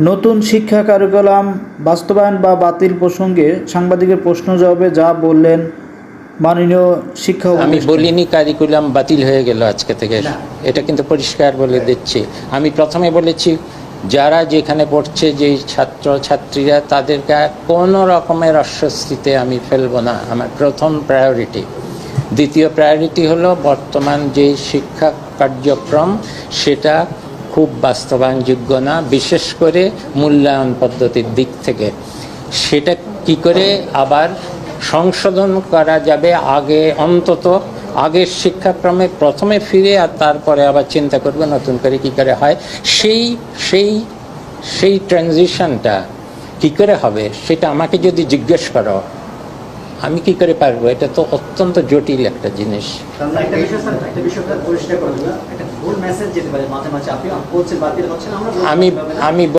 নতুন শিক্ষা কারিকুলাম বাস্তবায়ন বা বাতিল প্রসঙ্গে সাংবাদিকের প্রশ্ন জবাবে যা বললেন মাননীয় শিক্ষা আমি উপদেষ্টা। বলিনি কারিকুলাম বাতিল হয়ে গেল আজকে থেকে, এটা কিন্তু পরিষ্কার বলে দিচ্ছি। আমি প্রথমে বলেছি যারা যেখানে পড়ছে, যেই ছাত্র ছাত্রীরা, তাদেরকে কোনো রকমের অস্বস্তিতে আমি ফেলবো না, আমার প্রথম প্রায়োরিটি। দ্বিতীয় প্রায়োরিটি হলো বর্তমান যে শিক্ষা কার্যক্রম সেটা খুব বাস্তবায়নযোগ্য না, বিশেষ করে মূল্যায়ন পদ্ধতির দিক থেকে। সেটা কি করে আবার সংশোধন করা যাবে, আগে অন্তত আগের শিক্ষাক্রমে প্রথমে ফিরে আর তারপরে আবার চিন্তা করবে নতুন করে কী করে হয়। সেই ট্রানজিশনটা কী করে হবে সেটা আমাকে যদি জিজ্ঞেস করো, আমি কি করে পারবো? এটা তো অত্যন্ত জটিল একটা জিনিস। আমি